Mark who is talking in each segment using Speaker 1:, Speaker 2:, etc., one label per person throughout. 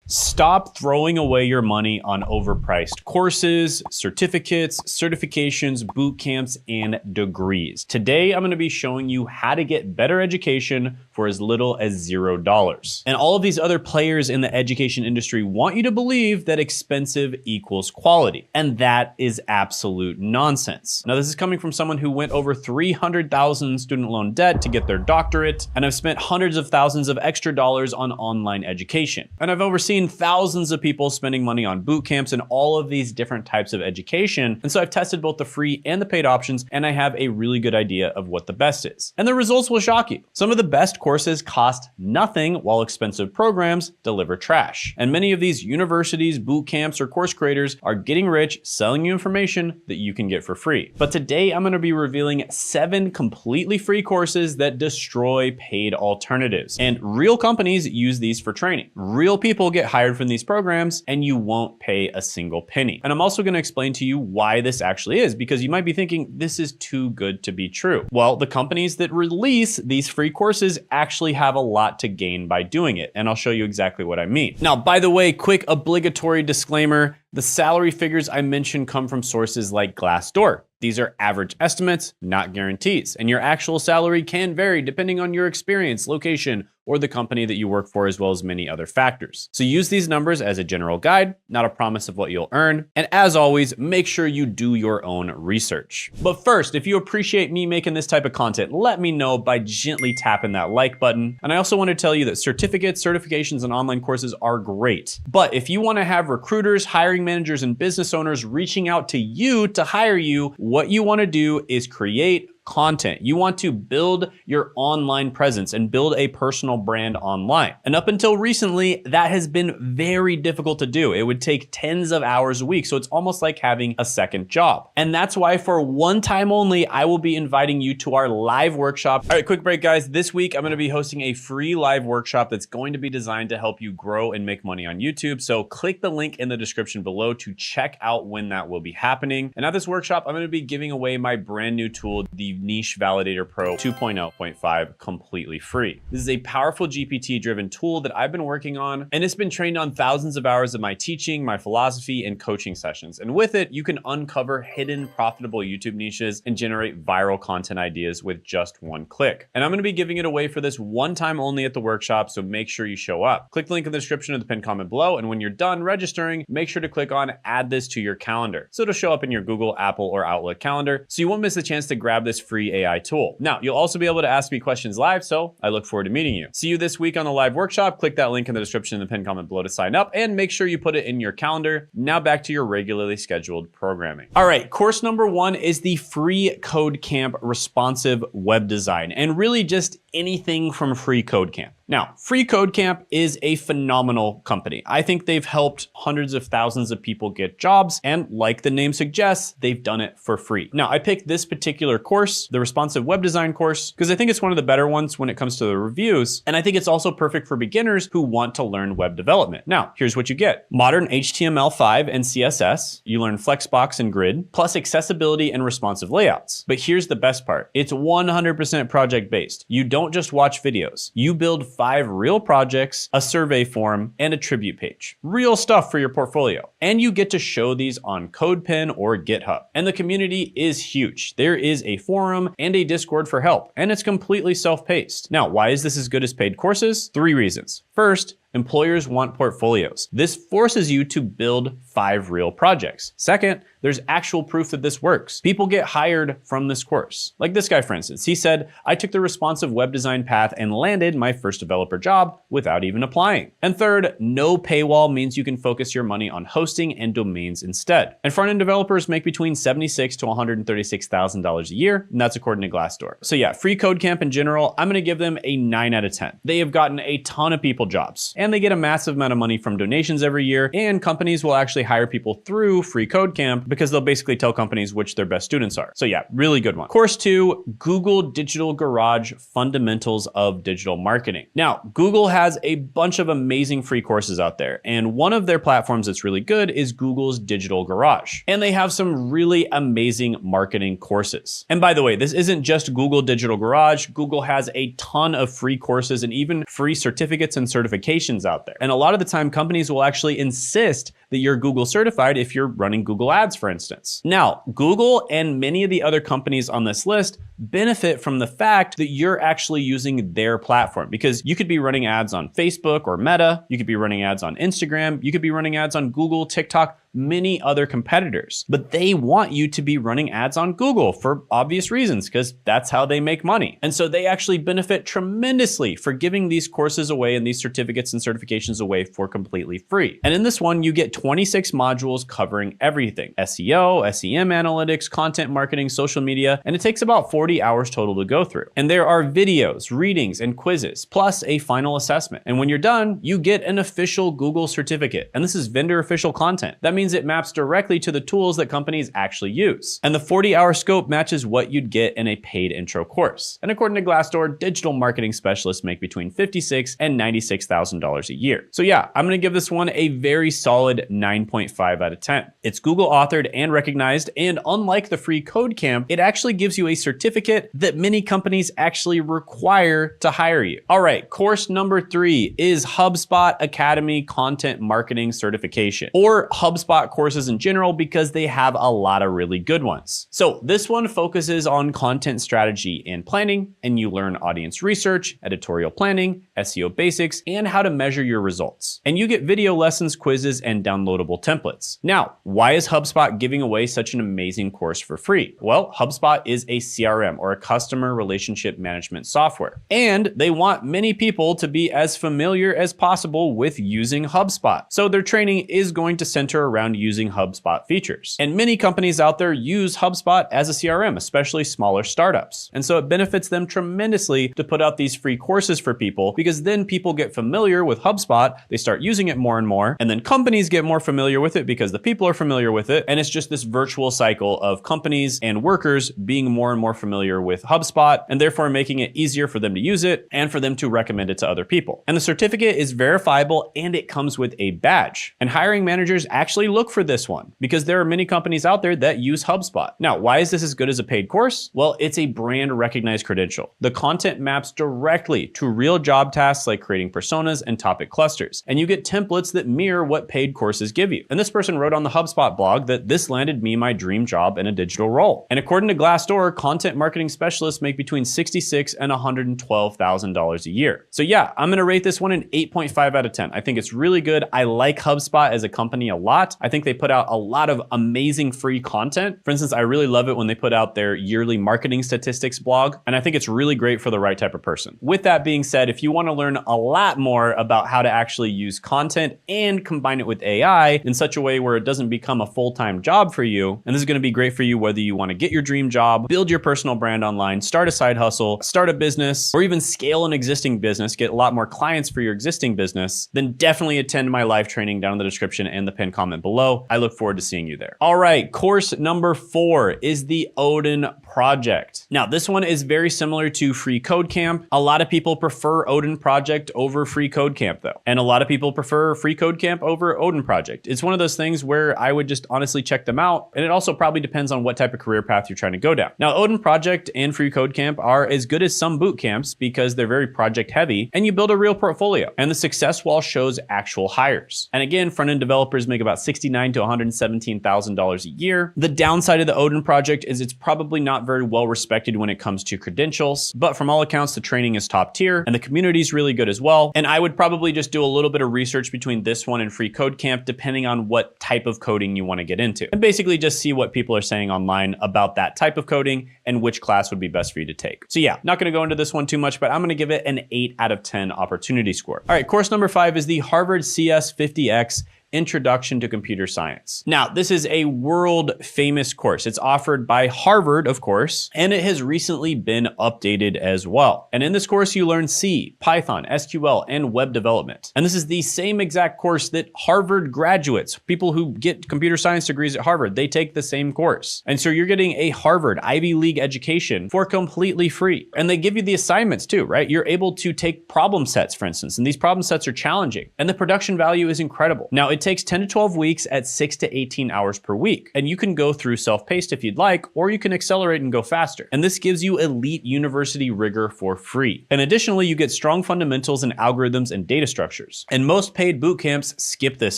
Speaker 1: Stop throwing away your money on overpriced courses, certificates, certifications, boot camps, and degrees. Today, I'm going to be showing you how to get better education for as little as $0. And all of these other players in the education industry want you to believe that expensive equals quality. And that is absolute nonsense. Now, this is coming from someone who went over $300,000 student loan debt to get their doctorate, and I've spent hundreds of thousands of extra dollars on online education. And I've overseen thousands of people spending money on boot camps and all of these different types of education. And so I've tested both the free and the paid options, and I have a really good idea of what the best is. And the results will shock you. Some of the best courses cost nothing, while expensive programs deliver trash. And many of these universities, boot camps, or course creators are getting rich selling you information that you can get for free. But today I'm going to be revealing 7 completely free courses that destroy paid alternatives. And real companies use these for training. Real people get hired from these programs, and you won't pay a single penny. And I'm also going to explain to you why this actually is, because you might be thinking this is too good to be true. Well, the companies that release these free courses actually have a lot to gain by doing it, and I'll show you exactly what I mean. Now, by the way, quick obligatory disclaimer: the salary figures I mentioned come from sources like Glassdoor. These are average estimates, not guarantees, and your actual salary can vary depending on your experience, location, or the company that you work for, as well as many other factors. So use these numbers as a general guide, not a promise of what you'll earn. And as always, make sure you do your own research. But first, if you appreciate me making this type of content, let me know by gently tapping that like button. And I also want to tell you that certificates, certifications, and online courses are great. But if you want to have recruiters, hiring managers, and business owners reaching out to you to hire you, what you want to do is create content. You want to build your online presence and build a personal brand online. And up until recently, that has been very difficult to do. It would take tens of hours a week. So it's almost like having a second job. And that's why for one time only, I will be inviting you to our live workshop. All right, quick break, guys. This week, I'm going to be hosting a free live workshop that's going to be designed to help you grow and make money on YouTube. So click the link in the description below to check out when that will be happening. And at this workshop, I'm going to be giving away my brand new tool, the Niche Validator Pro 2.0.5, completely free. This is a powerful GPT-driven tool that I've been working on, and it's been trained on thousands of hours of my teaching, my philosophy, and coaching sessions. And with it, you can uncover hidden profitable YouTube niches and generate viral content ideas with just one click. And I'm going to be giving it away for this one time only at the workshop, so make sure you show up. Click the link in the description of the pinned comment below, and when you're done registering, make sure to click on add this to your calendar. So it'll show up in your Google, Apple, or Outlook calendar, so you won't miss the chance to grab this free AI tool. Now, you'll also be able to ask me questions live, so I look forward to meeting you. See you this week on the live workshop. Click that link in the description in the pinned comment below to sign up, and make sure you put it in your calendar. Now back to your regularly scheduled programming. All right, course number 1 is the free Code Camp responsive web design, and really just anything from free Code Camp. Now, Free Code Camp is a phenomenal company. I think they've helped hundreds of thousands of people get jobs, and like the name suggests, they've done it for free. Now, I picked this particular course, the responsive web design course, because I think it's one of the better ones when it comes to the reviews, and I think it's also perfect for beginners who want to learn web development. Now, here's what you get. Modern HTML5 and CSS, you learn Flexbox and Grid, plus accessibility and responsive layouts. But here's the best part. It's 100% project-based. You don't just watch videos. You build 5 real projects, a survey form, and a tribute page. Real stuff for your portfolio. And you get to show these on CodePen or GitHub. And the community is huge. There is a forum and a Discord for help, and it's completely self-paced. Now, why is this as good as paid courses? 3 reasons. First, employers want portfolios. This forces you to build 5 real projects. Second, there's actual proof that this works. People get hired from this course. Like this guy, for instance. He said, I took the responsive web design path and landed my first developer job without even applying. And third, no paywall means you can focus your money on hosting and domains instead. And front-end developers make between $76,000 to $136,000 a year, and that's according to Glassdoor. So yeah, Free Code Camp in general, I'm gonna give them a 9 out of 10. They have gotten a ton of people jobs, and they get a massive amount of money from donations every year, and companies will actually hire people through Free Code Camp because they'll basically tell companies which their best students are. So yeah, really good one. Course 2, Google Digital Garage Fundamentals of Digital Marketing. Now, Google has a bunch of amazing free courses out there, and one of their platforms that's really good is Google's Digital Garage. And they have some really amazing marketing courses. And by the way, this isn't just Google Digital Garage. Google has a ton of free courses and even free certificates and certifications out there. And a lot of the time, companies will actually insist that you're Google certified if you're running Google Ads, for instance. Now, Google and many of the other companies on this list benefit from the fact that you're actually using their platform, because you could be running ads on Facebook or Meta, you could be running ads on Instagram, you could be running ads on Google, TikTok, many other competitors, but they want you to be running ads on Google for obvious reasons, because that's how they make money. And so they actually benefit tremendously for giving these courses away and these certificates and certifications away for completely free. And in this one, you get 26 modules covering everything: SEO, SEM analytics, content marketing, social media, and it takes about 40 hours total to go through. And there are videos, readings, and quizzes, plus a final assessment. And when you're done, you get an official Google certificate. And this is vendor official content. That means it maps directly to the tools that companies actually use. And the 40-hour scope matches what you'd get in a paid intro course. And according to Glassdoor, digital marketing specialists make between $56,000 and $96,000 a year. So yeah, I'm gonna give this one a very solid 9.5 out of 10. It's Google authored and recognized, and unlike the free Code Camp, it actually gives you a certificate that many companies actually require to hire you. All right, course number 3 is HubSpot Academy Content Marketing Certification, or HubSpot courses in general, because they have a lot of really good ones. So this one focuses on content strategy and planning, and you learn audience research, editorial planning, SEO basics, and how to measure your results. And you get video lessons, quizzes, and downloadable templates. Now, why is HubSpot giving away such an amazing course for free? Well, HubSpot is a CRM, or a customer relationship management software, and they want many people to be as familiar as possible with using HubSpot. So their training is going to center around using HubSpot features. And many companies out there use HubSpot as a CRM, especially smaller startups. And so it benefits them tremendously to put out these free courses for people, because then people get familiar with HubSpot, they start using it more and more, and then companies get more familiar with it because the people are familiar with it. And it's just this virtual cycle of companies and workers being more and more familiar with HubSpot, and therefore making it easier for them to use it and for them to recommend it to other people. And the certificate is verifiable, and it comes with a badge. And hiring managers actually look for this one because there are many companies out there that use HubSpot. Now, why is this as good as a paid course? Well, it's a brand recognized credential. The content maps directly to real job tasks like creating personas and topic clusters, and you get templates that mirror what paid courses give you. And this person wrote on the HubSpot blog that this landed me my dream job in a digital role. And according to Glassdoor, content marketing specialists make between $66,000 and $112,000 a year. So yeah, I'm gonna rate this one an 8.5 out of 10. I think it's really good. I like HubSpot as a company a lot. I think they put out a lot of amazing free content. For instance, I really love it when they put out their yearly marketing statistics blog, and I think it's really great for the right type of person. With that being said, if you want to learn a lot more about how to actually use content and combine it with AI in such a way where it doesn't become a full-time job for you, and this is going to be great for you whether you want to get your dream job, build your personal brand online, start a side hustle, start a business, or even scale an existing business, get a lot more clients for your existing business, then definitely attend my live training down in the description and the pinned comment below. I look forward to seeing you there. All right, course number 4 is the Odin Project. Now, this one is very similar to Free Code Camp. A lot of people prefer Odin Project over Free Code Camp though. And a lot of people prefer Free Code Camp over Odin Project. It's one of those things where I would just honestly check them out. And it also probably depends on what type of career path you're trying to go down. Now, Odin Project and Free Code Camp are as good as some boot camps because they're very project heavy and you build a real portfolio. And the success wall shows actual hires. And again, front-end developers make about $69,000 to $117,000 a year. The downside of the Odin Project is it's probably not very well respected when it comes to credentials, but from all accounts, the training is top tier and the community is really good as well. And I would probably just do a little bit of research between this one and Free Code Camp, depending on what type of coding you want to get into. And basically just see what people are saying online about that type of coding and which class would be best for you to take. So yeah, not going to go into this one too much, but I'm going to give it an 8 out of 10 opportunity score. All right, course number 5 is the Harvard CS50X Introduction to Computer Science. Now, this is a world famous course. It's offered by Harvard, of course, and it has recently been updated as well. And in this course, you learn C, Python, SQL, and web development. And this is the same exact course that Harvard graduates, people who get computer science degrees at Harvard, they take the same course. And so you're getting a Harvard Ivy League education for completely free. And they give you the assignments too, right? You're able to take problem sets, for instance, and these problem sets are challenging. And the production value is incredible. Now, it takes 10 to 12 weeks at 6 to 18 hours per week. And you can go through self-paced if you'd like, or you can accelerate and go faster. And this gives you elite university rigor for free. And additionally, you get strong fundamentals in algorithms and data structures. And most paid boot camps skip this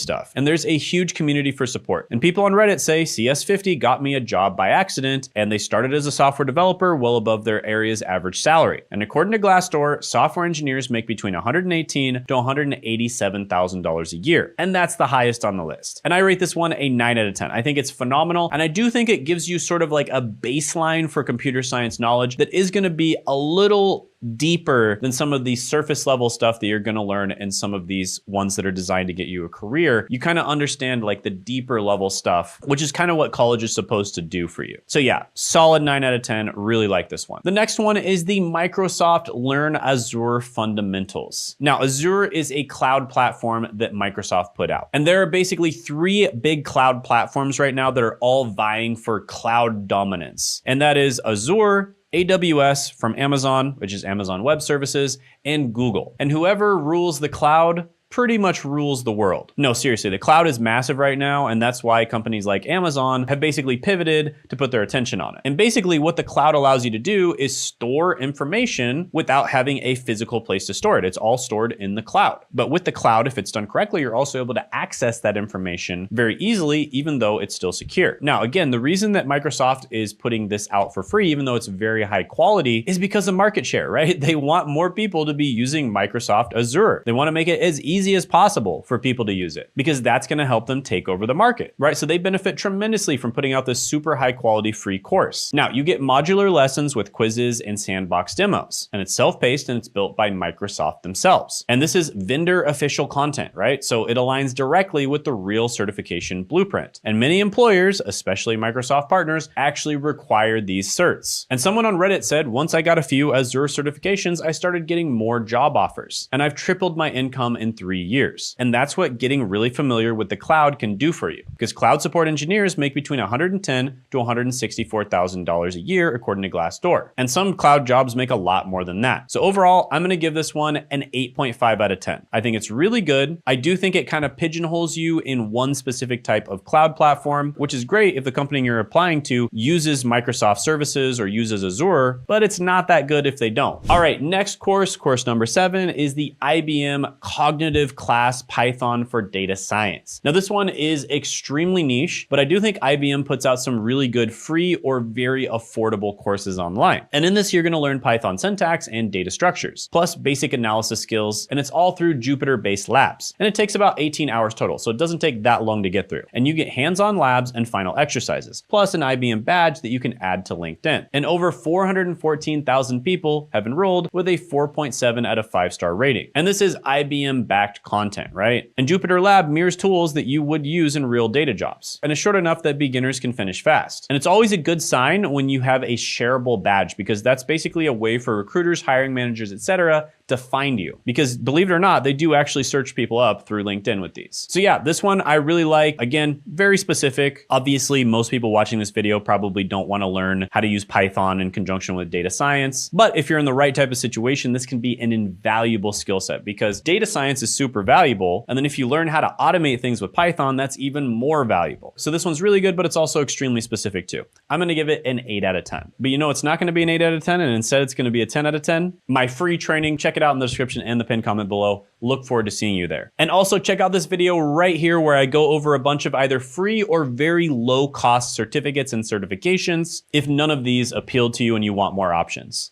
Speaker 1: stuff. And there's a huge community for support. And people on Reddit say CS50 got me a job by accident, and they started as a software developer well above their area's average salary. And according to Glassdoor, software engineers make between $118,000 to $187,000 a year. And that's the highest on the list. And I rate this one a 9 out of 10. I think it's phenomenal. And I do think it gives you sort of like a baseline for computer science knowledge that is going to be a little deeper than some of the surface level stuff that you're going to learn in some of these ones that are designed to get you a career. You kind of understand like the deeper level stuff, which is kind of what college is supposed to do for you. So yeah, solid 9 out of 10. Really like this one. The next one is the Microsoft Learn Azure Fundamentals. Now, Azure is a cloud platform that Microsoft put out. And there are basically 3 big cloud platforms right now that are all vying for cloud dominance. And that is Azure, AWS from Amazon, which is Amazon Web Services, and Google. And whoever rules the cloud pretty much rules the world. No, seriously, the cloud is massive right now, and that's why companies like Amazon have basically pivoted to put their attention on it. And basically what the cloud allows you to do is store information without having a physical place to store it. It's all stored in the cloud. But with the cloud, if it's done correctly, you're also able to access that information very easily, even though it's still secure. Now, again, the reason that Microsoft is putting this out for free, even though it's very high quality, is because of market share, right? They want more people to be using Microsoft Azure. They want to make it as easy as possible for people to use it, because that's going to help them take over the market, right? So they benefit tremendously from putting out this super high quality free course. Now, you get modular lessons with quizzes and sandbox demos, and it's self-paced and it's built by Microsoft themselves. And this is vendor official content, right? So it aligns directly with the real certification blueprint. And many employers, especially Microsoft partners, actually require these certs. And someone on Reddit said, once I got a few Azure certifications, I started getting more job offers, and I've tripled my income in 3 years. And that's what getting really familiar with the cloud can do for you, because cloud support engineers make between $110,000 to $164,000 a year, according to Glassdoor. And some cloud jobs make a lot more than that. So overall, I'm going to give this one an 8.5 out of 10. I think it's really good. I do think it kind of pigeonholes you in one specific type of cloud platform, which is great if the company you're applying to uses Microsoft services or uses Azure, but it's not that good if they don't. All right, next course number 7 is the IBM Cognitive Class Python for Data Science. Now, this one is extremely niche, but I do think IBM puts out some really good free or very affordable courses online. And in this, you're going to learn Python syntax and data structures, plus basic analysis skills, and it's all through Jupyter-based labs. And it takes about 18 hours total, so it doesn't take that long to get through. And you get hands-on labs and final exercises, plus an IBM badge that you can add to LinkedIn. And over 414,000 people have enrolled with a 4.7 out of 5-star rating. And this is IBM-backed content, right? And Jupyter Lab mirrors tools that you would use in real data jobs, and it's short enough that beginners can finish fast. And it's always a good sign when you have a shareable badge, because that's basically a way for recruiters, hiring managers, etc., to find you, because believe it or not, they do actually search people up through LinkedIn with these. So yeah, this one I really like. Again, very specific. Obviously, most people watching this video probably don't want to learn how to use Python in conjunction with data science. But if you're in the right type of situation, this can be an invaluable skill set, because data science is super valuable. And then if you learn how to automate things with Python, that's even more valuable. So this one's really good, but it's also extremely specific too. I'm going to give it an 8 out of 10. But you know, it's not going to be an 8 out of 10, and instead it's going to be a 10 out of 10. My free training, check it out in the description and the pinned comment below. Look forward to seeing you there. And also check out this video right here where I go over a bunch of either free or very low cost certificates and certifications if none of these appeal to you and you want more options.